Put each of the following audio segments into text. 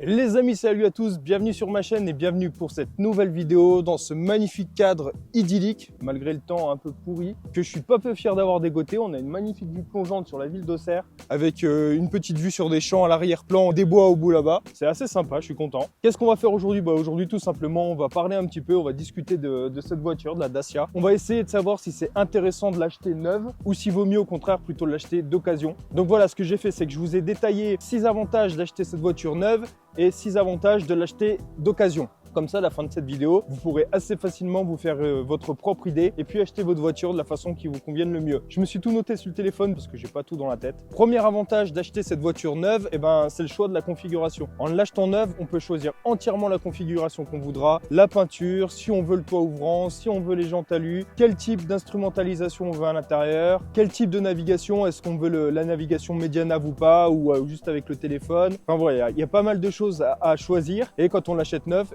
Les amis, salut à tous, bienvenue sur ma chaîne et bienvenue pour cette nouvelle vidéo dans ce magnifique cadre idyllique, malgré le temps un peu pourri, que je suis pas peu fier d'avoir dégoté. On a une magnifique vue plongeante sur la ville d'Auxerre, avec une petite vue sur des champs à l'arrière-plan, des bois au bout là-bas. C'est assez sympa, je suis content. Qu'est-ce qu'on va faire aujourd'hui? Aujourd'hui, tout simplement, on va parler un petit peu, on va discuter de cette voiture, de la Dacia. On va essayer de savoir si c'est intéressant de l'acheter neuve ou s'il vaut mieux au contraire plutôt l'acheter d'occasion. Donc voilà, ce que j'ai fait, c'est que je vous ai détaillé 6 avantages d'acheter cette voiture neuve et 6 avantages de l'acheter d'occasion. Comme ça, à la fin de cette vidéo, vous pourrez assez facilement vous faire votre propre idée et puis acheter votre voiture de la façon qui vous convienne le mieux. Je me suis tout noté sur le téléphone parce que j'ai pas tout dans la tête. Premier avantage d'acheter cette voiture neuve, c'est le choix de la configuration. En l'achetant neuve, on peut choisir entièrement la configuration qu'on voudra, la peinture, si on veut le toit ouvrant, si on veut les jantes alu, quel type d'instrumentalisation on veut à l'intérieur, quel type de navigation, est-ce qu'on veut la navigation média-nav ou pas, ou juste avec le téléphone. Enfin voilà, il y a pas mal de choses à choisir et quand on l'achète neuve,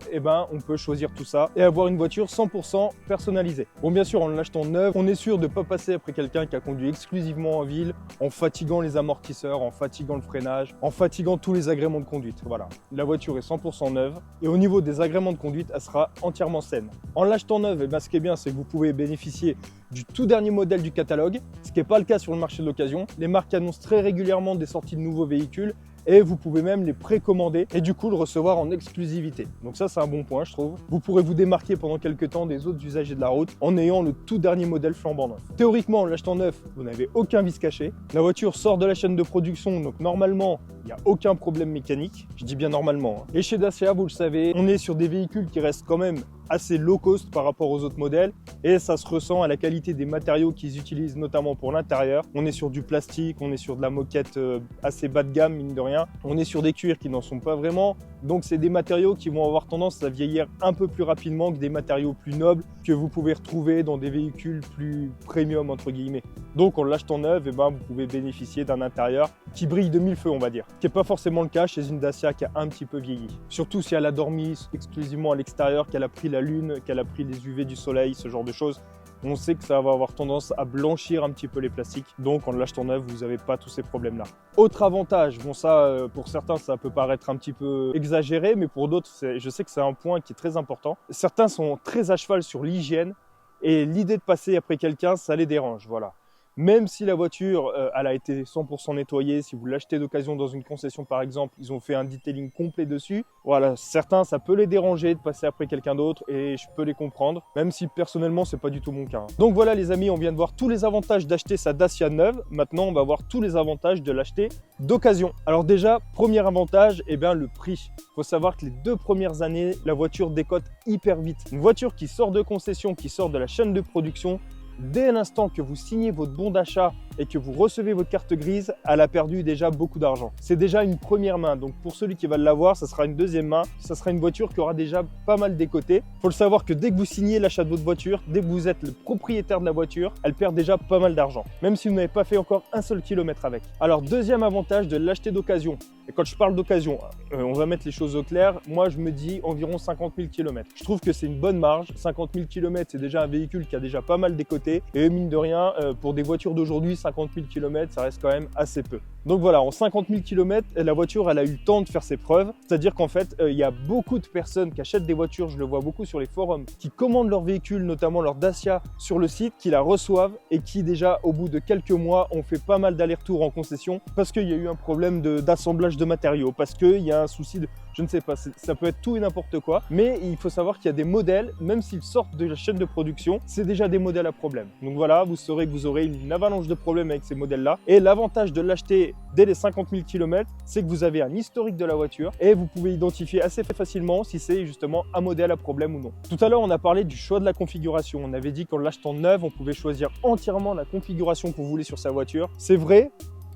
on peut choisir tout ça et avoir une voiture 100% personnalisée. Bon, bien sûr, en l'achetant neuve, on est sûr de ne pas passer après quelqu'un qui a conduit exclusivement en ville, en fatiguant les amortisseurs, en fatiguant le freinage, en fatiguant tous les agréments de conduite. Voilà, la voiture est 100% neuve et au niveau des agréments de conduite, elle sera entièrement saine. En l'achetant neuve, ce qui est bien, c'est que vous pouvez bénéficier du tout dernier modèle du catalogue, ce qui n'est pas le cas sur le marché de l'occasion. Les marques annoncent très régulièrement des sorties de nouveaux véhicules et vous pouvez même les précommander et du coup le recevoir en exclusivité. Donc ça, c'est un bon point, je trouve. Vous pourrez vous démarquer pendant quelques temps des autres usagers de la route en ayant le tout dernier modèle flambant neuf. Théoriquement, en l'achetant neuf, vous n'avez aucun vice caché. La voiture sort de la chaîne de production, donc normalement, il n'y a aucun problème mécanique. Je dis bien normalement. Et chez Dacia, vous le savez, on est sur des véhicules qui restent quand même assez low cost par rapport aux autres modèles et ça se ressent à la qualité des matériaux qu'ils utilisent, notamment pour l'intérieur. On est sur du plastique, on est sur de la moquette assez bas de gamme, mine de rien. On est sur des cuirs qui n'en sont pas vraiment, donc c'est des matériaux qui vont avoir tendance à vieillir un peu plus rapidement que des matériaux plus nobles que vous pouvez retrouver dans des véhicules plus premium entre guillemets. Donc en l'achetant neuf, vous pouvez bénéficier d'un intérieur qui brille de mille feux, on va dire, ce qui n'est pas forcément le cas chez une Dacia qui a un petit peu vieilli. Surtout si elle a dormi exclusivement à l'extérieur, qu'elle a pris la lune, qu'elle a pris les UV du soleil, ce genre de choses. On sait que ça va avoir tendance à blanchir un petit peu les plastiques. Donc en l'achetant neuf, vous n'avez pas tous ces problèmes-là. Autre avantage, bon ça pour certains ça peut paraître un petit peu exagéré, mais pour d'autres je sais que c'est un point qui est très important. Certains sont très à cheval sur l'hygiène et l'idée de passer après quelqu'un, ça les dérange, voilà. Même si la voiture elle a été 100% nettoyée, si vous l'achetez d'occasion dans une concession par exemple, ils ont fait un detailing complet dessus. Voilà, certains ça peut les déranger de passer après quelqu'un d'autre et je peux les comprendre, même si personnellement c'est pas du tout mon cas. Donc voilà les amis, on vient de voir tous les avantages d'acheter sa Dacia neuve. Maintenant on va voir tous les avantages de l'acheter d'occasion. Alors déjà, premier avantage, le prix. Il faut savoir que les 2 premières années, la voiture décote hyper vite. Une voiture qui sort de concession, qui sort de la chaîne de production, dès l'instant que vous signez votre bon d'achat et que vous recevez votre carte grise, elle a perdu déjà beaucoup d'argent. C'est déjà une première main, donc pour celui qui va l'avoir, ça sera une deuxième main. Ça sera une voiture qui aura déjà pas mal décoté. Il faut le savoir que dès que vous signez l'achat de votre voiture, dès que vous êtes le propriétaire de la voiture, elle perd déjà pas mal d'argent, même si vous n'avez pas fait encore un seul kilomètre avec. Alors deuxième avantage de l'acheter d'occasion. Et quand je parle d'occasion, on va mettre les choses au clair. Moi, je me dis environ 50 000 km. Je trouve que c'est une bonne marge. 50 000 km, c'est déjà un véhicule qui a déjà pas mal décoté. Et mine de rien, pour des voitures d'aujourd'hui, 50 000 km, ça reste quand même assez peu. Donc voilà, en 50 000 km, la voiture, elle a eu le temps de faire ses preuves. C'est-à-dire qu'en fait, il y a beaucoup de personnes qui achètent des voitures, je le vois beaucoup sur les forums, qui commandent leur véhicule, notamment leur Dacia, sur le site, qui la reçoivent et qui déjà, au bout de quelques mois, ont fait pas mal d'allers-retours en concession parce qu'il y a eu un problème d'assemblage de matériaux, parce qu'il y a un souci de... Je ne sais pas, ça peut être tout et n'importe quoi, mais il faut savoir qu'il y a des modèles, même s'ils sortent de la chaîne de production, c'est déjà des modèles à problème. Donc voilà, vous saurez que vous aurez une avalanche de problèmes avec ces modèles-là. Et l'avantage de l'acheter dès les 50 000 km, c'est que vous avez un historique de la voiture et vous pouvez identifier assez facilement si c'est justement un modèle à problème ou non. Tout à l'heure, on a parlé du choix de la configuration. On avait dit qu'en l'achetant neuve, on pouvait choisir entièrement la configuration qu'on voulait sur sa voiture. C'est vrai,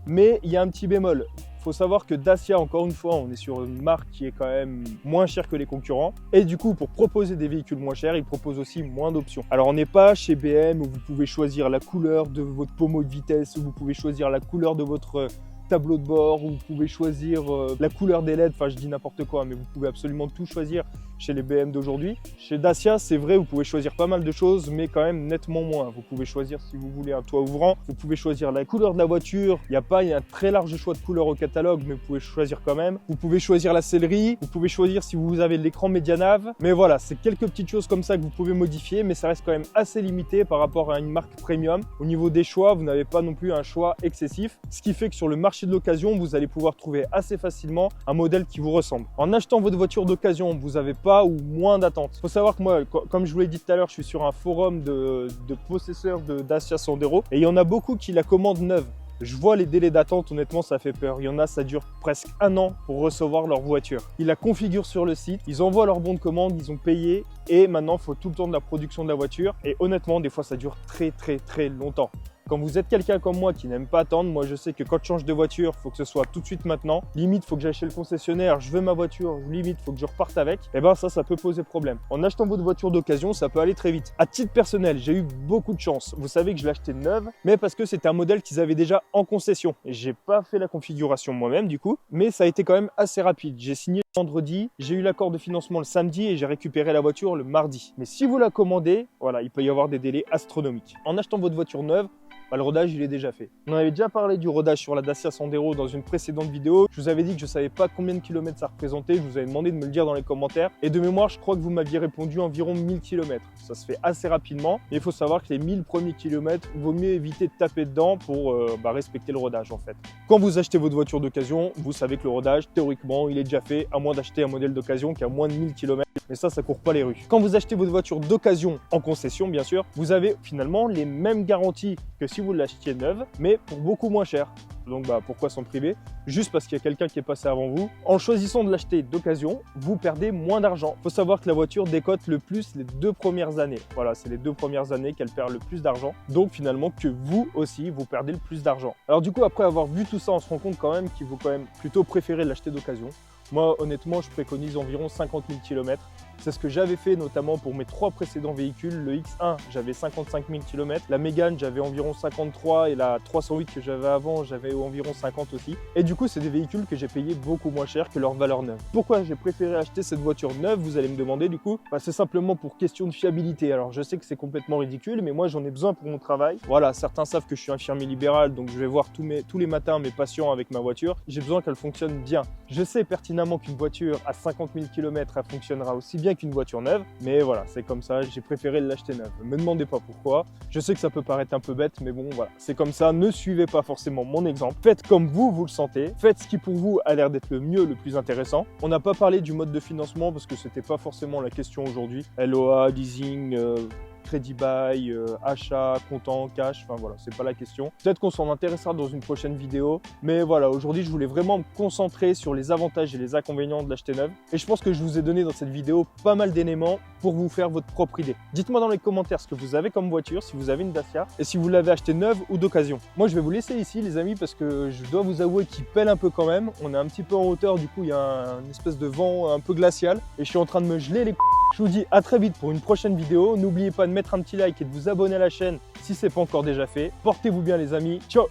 mais il y a un petit bémol. Il faut savoir que Dacia, encore une fois, on est sur une marque qui est quand même moins chère que les concurrents. Et du coup, pour proposer des véhicules moins chers, ils proposent aussi moins d'options. Alors, on n'est pas chez BM où vous pouvez choisir la couleur de votre pommeau de vitesse, où vous pouvez choisir la couleur de votre tableau de bord, vous pouvez choisir la couleur des LED, enfin je dis n'importe quoi, mais vous pouvez absolument tout choisir chez les BM d'aujourd'hui. Chez Dacia, c'est vrai, vous pouvez choisir pas mal de choses, mais quand même nettement moins. Vous pouvez choisir si vous voulez un toit ouvrant, vous pouvez choisir la couleur de la voiture. Il y a un très large choix de couleurs au catalogue, mais vous pouvez choisir quand même. Vous pouvez choisir la sellerie, vous pouvez choisir si vous avez l'écran médianav. Mais voilà, c'est quelques petites choses comme ça que vous pouvez modifier, mais ça reste quand même assez limité par rapport à une marque premium. Au niveau des choix, vous n'avez pas non plus un choix excessif, ce qui fait que sur le marché de l'occasion, vous allez pouvoir trouver assez facilement un modèle qui vous ressemble. En achetant votre voiture d'occasion, vous n'avez pas ou moins d'attente. Il faut savoir que moi, comme je vous l'ai dit tout à l'heure, je suis sur un forum de possesseurs de Dacia Sandero et il y en a beaucoup qui la commandent neuve. Je vois les délais d'attente, honnêtement, ça fait peur. Il y en a, ça dure presque 1 an pour recevoir leur voiture. Ils la configurent sur le site, ils envoient leur bon de commande, ils ont payé et maintenant, il faut tout le temps de la production de la voiture. Et honnêtement, des fois, ça dure très longtemps. Quand vous êtes quelqu'un comme moi qui n'aime pas attendre, moi je sais que quand je change de voiture, il faut que ce soit tout de suite maintenant. Limite, il faut que j'aille chez le concessionnaire, je veux ma voiture, limite, il faut que je reparte avec. Et ben ça peut poser problème. En achetant votre voiture d'occasion, ça peut aller très vite. À titre personnel, j'ai eu beaucoup de chance. Vous savez que je l'ai acheté neuve, mais parce que c'était un modèle qu'ils avaient déjà en concession. Et j'ai pas fait la configuration moi-même du coup, mais ça a été quand même assez rapide. J'ai signé le vendredi, j'ai eu l'accord de financement le samedi et j'ai récupéré la voiture le mardi. Mais si vous la commandez, voilà, il peut y avoir des délais astronomiques. En achetant votre voiture neuve, le rodage, il est déjà fait. On avait déjà parlé du rodage sur la Dacia Sandero dans une précédente vidéo. Je vous avais dit que je ne savais pas combien de kilomètres ça représentait. Je vous avais demandé de me le dire dans les commentaires. Et de mémoire, je crois que vous m'aviez répondu environ 1000 km. Ça se fait assez rapidement. Mais il faut savoir que les 1000 premiers kilomètres, il vaut mieux éviter de taper dedans pour respecter le rodage en fait. Quand vous achetez votre voiture d'occasion, vous savez que le rodage, théoriquement, il est déjà fait, à moins d'acheter un modèle d'occasion qui a moins de 1000 km. Mais ça court pas les rues. Quand vous achetez votre voiture d'occasion en concession, bien sûr, vous avez finalement les mêmes garanties que si vous l'achetiez neuve, mais pour beaucoup moins cher. Donc pourquoi s'en priver? Juste parce qu'il y a quelqu'un qui est passé avant vous. En choisissant de l'acheter d'occasion, vous perdez moins d'argent. Il faut savoir que la voiture décote le plus les 2 premières années. Voilà, c'est les 2 premières années qu'elle perd le plus d'argent. Donc finalement que vous aussi, vous perdez le plus d'argent. Alors du coup, après avoir vu tout ça, on se rend compte quand même qu'il vaut quand même plutôt préférer l'acheter d'occasion. Moi, honnêtement, je préconise environ 50 000 km. C'est ce que j'avais fait notamment pour mes 3 précédents véhicules. Le X1, j'avais 55 000 km. La Mégane, j'avais environ 53. Et la 308 que j'avais avant, j'avais environ 50 aussi. Et du coup, c'est des véhicules que j'ai payé beaucoup moins cher que leur valeur neuve. Pourquoi j'ai préféré acheter cette voiture neuve, vous allez me demander du coup? C'est simplement pour question de fiabilité. Alors, je sais que c'est complètement ridicule, mais moi, j'en ai besoin pour mon travail. Voilà, certains savent que je suis infirmier libéral, donc je vais voir tous les matins mes patients avec ma voiture. J'ai besoin qu'elle fonctionne bien. Je sais pertinemment qu'une voiture à 50 000 km, elle fonctionnera aussi bien qu'une voiture neuve, mais voilà, c'est comme ça, j'ai préféré l'acheter neuve. Ne me demandez pas pourquoi, je sais que ça peut paraître un peu bête, mais bon, voilà, c'est comme ça, ne suivez pas forcément mon exemple, faites comme vous le sentez, faites ce qui pour vous a l'air d'être le mieux, le plus intéressant. On n'a pas parlé du mode de financement parce que c'était pas forcément la question aujourd'hui, LOA, leasing, crédit bail, achat, comptant, cash, enfin voilà, c'est pas la question. Peut-être qu'on s'en intéressera dans une prochaine vidéo, mais voilà, aujourd'hui je voulais vraiment me concentrer sur les avantages et les inconvénients de l'acheter neuve. Et je pense que je vous ai donné dans cette vidéo pas mal d'éléments pour vous faire votre propre idée. Dites-moi dans les commentaires ce que vous avez comme voiture, si vous avez une Dacia, et si vous l'avez achetée neuve ou d'occasion. Moi je vais vous laisser ici les amis, parce que je dois vous avouer qu'il pèle un peu quand même. On est un petit peu en hauteur, du coup il y a une espèce de vent un peu glacial, et je suis en train de me geler les couilles. Je vous dis à très vite pour une prochaine vidéo. N'oubliez pas de mettre un petit like et de vous abonner à la chaîne si ce n'est pas encore déjà fait. Portez-vous bien les amis. Ciao!